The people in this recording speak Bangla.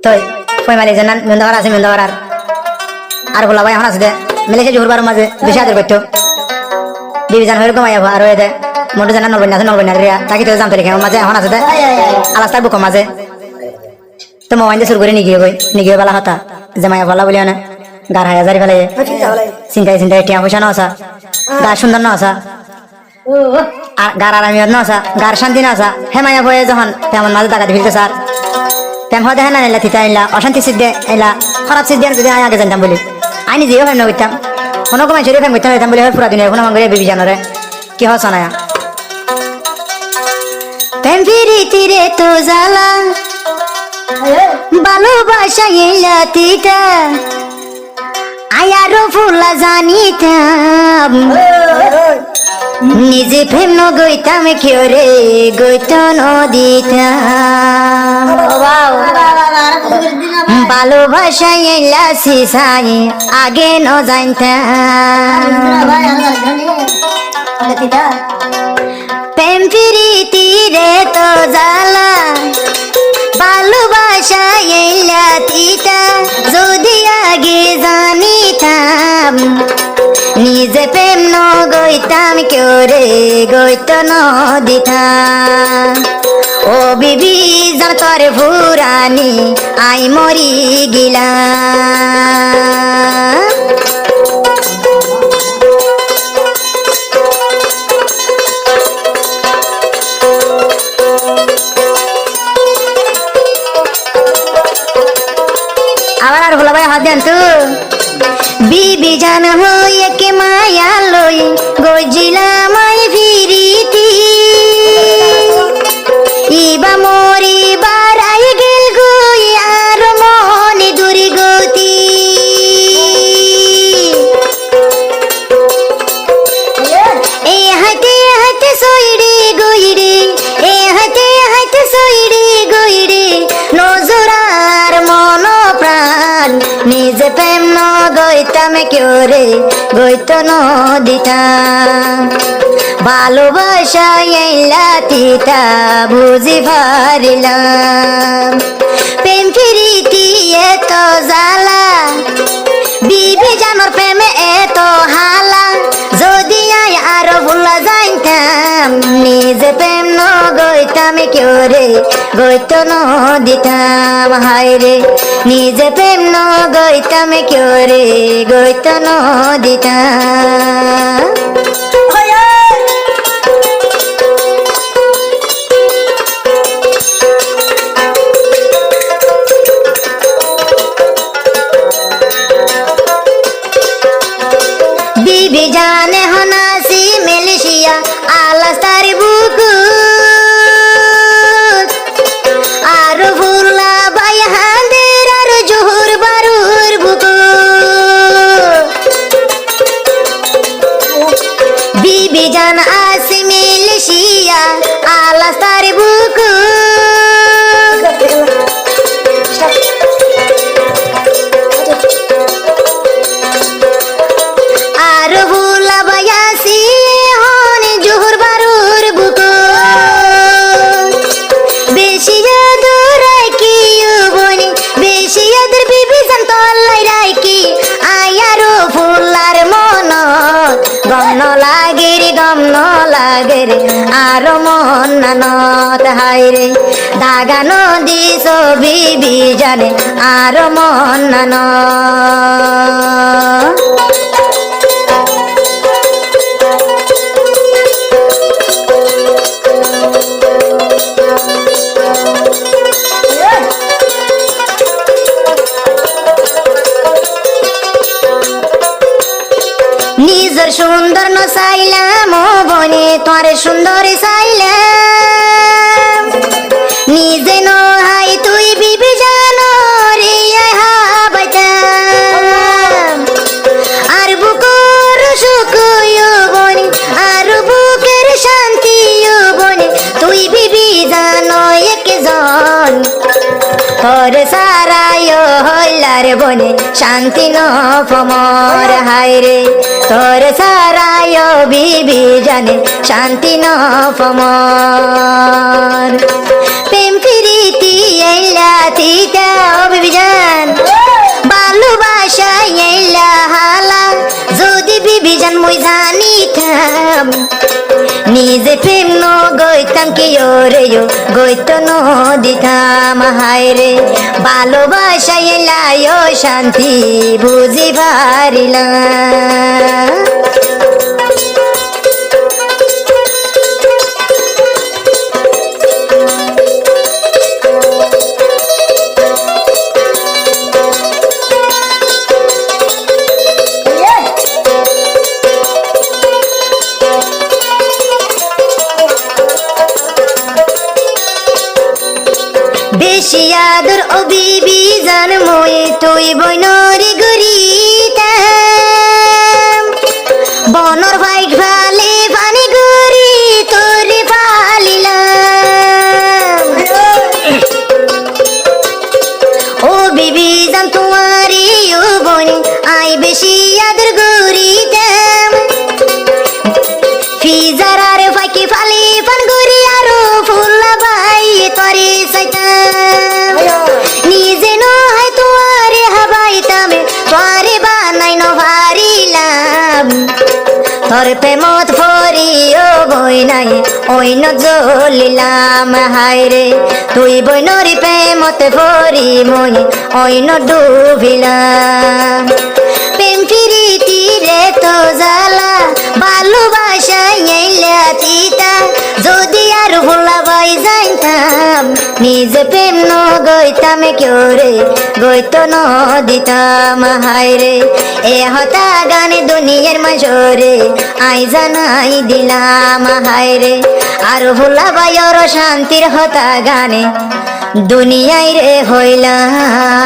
তো কই মালি জানান মেন্দাবার আছে মেন্দাবার আর বলা ভাই এখন আছে দে মিলেছে জোরবার মাঝে বেশি আদর করতো বিবি জান হইরকম আইয়া আর হয়ে দে মোটে জানান নলবই না রিয়া তাকে তো জানতে রেখে মাঝে এখন আছে দে আলাস্তার বুক মাঝে তো মোবাইল দিয়ে শুরু করে নিগিয়ে বেলা হতা যে মায়া বলা বলি না গার হায় হাজারি ফেলে চিন্তায় টিয়া পয়সা না আসা গার সুন্দর না আসা আর গার আরামিয়ত না আসা গার শান্তি না আসা হে মায়া ভয়ে যখন তেমন মাঝে টাকা ফিরতে স্যার তেম হতে হ্যাঁ না এলা থিতা এলা অশান্তি সিদ্ধে এলা খারাপ সিদ্ধে যদি আমি আগে জানতাম বলি আমি নিজেও ফেম করতাম কোনো কমাই চুরি ফেম করতাম বলি পুরা দিনে এখন আমার বিবি জানরে কি হস না প্রেম ফিরিতি রে তো জ্বালা ভালোবাসা এলা তিতা আয়ারো ফুলা জানিতাম নিজে প্রেম ন গইতাম কেউ রে গইত নদিতাম ভালোবাসা এলা সিসাই আগে ন জানতাম প্রেম প্রীতি রে তো জ্বালা ভালোবাসা এলা তিতা যদি আগে জানিতাম নিজে প্রেম ন গইতাম কেউ রে গইত নদিতাম ও বিবি যার তোর ভুরানি আই মরি গিলাম আবার আর ভোলা ভাই হাত দেন তো বিবি জান হয়ে কে মায়া লই গজিলাম আই ফিরিতি ইবা মরি বারাই গেল গই আর মনে দুর্গতি এ হাতে সইরে গইরে এ হাতে সইরে গইরে নজরার মন প্রাণ নিজে প্রেম ন গইতাম কেউ রে গইত নদিতাম ভালোবাসা এলা তিতা বুঝি পারিলাম প্রেম প্রীতি এত জ্বালা বিবি জানোর প্রেমে এত হালা যদি আই আরো ভুলা যাইতাম নিজে প্রেম ন গইতাম কেউ রে গইত নদিতাম হায় রে নিজে প্রেম ন গইতাম কেউ রে গইত নদিতাম বিবি জানে হনাসি মেলেশিয়া আলাস্তার বুকু আর ভুলা বাই হাঁদের আর জোহর বারুর বুকু বিবি জান আসি মেলেশিয়া আলাস্তার বুকু আর ভুলা বায়াসি হন জোহর বারুর বুকু বেশি আদর রাখি বনি বেশি আদর বিবি জান তল্লাই রাখি আয়ারো ফুলার মন গম ন লাগে রে আর মন নানত হায় রে দাগা নদী সবি জানে আর মন নান নিজের সুন্দর ন চাইলাম ও বনে তোর সুন্দর চাইলাম নিজে নহাই তুই বিবি জানো রে হাবাইতাম আর বুকের সুখ বনে আর বুকের শান্তি বনে তুই বিবি জানো একজন তোর সারায় হইলার বনে শান্তি ন ফমর হায় রে তোর সারায় বিবি জানে শান্তি ন ফমর প্রেম প্রীতি এলা তিতা বিবি জান ভালোবাসা এলা হালা যদি বিবি জান মই জানিতাম নিজে প্রেম ন গইতাম কি রে গইত ন দিতাম হায় রে ভালোবাসা এলাই শান্তি বুঝি পারিলাম বেশি আদর ও বিবি জান মই তুই বইনরি গরিতাম বনর ভাইক ভালে পানি গরি তোরে পালিলাম ও বিবি জান তোমারি ও বই আই বেশি আদর গরিতাম ফিজার আর ফাইকি ফালি পান গরি আরো ফুল্লা ভাই তোরে সাইতাম নিজে নয় তোরে হাবাইতামে তোরে বানাই ন ভারিলাম তোর প্রেমত ফরিও বই নাই ওই ন জ্বলিলাম হায় রে তুই বইনরি প্রেমত ফরি মই ওই ন ডুবিলাম প্রেম প্রীতি রে তো জ্বালা ভালোবাসা এলা তিতা যদি আর ভুলাবাই যাইতাম নিজে প্রেম ন গইতাম কেউ রে গইত ন দিতাম হায় রে এ হতা গানে দুনিয়ার মাঝরে আই জানাই দিলাম হায় রে আর ভুলাবাই ওর শান্তির হতা গানে দুনিয়ায় রে হইলাম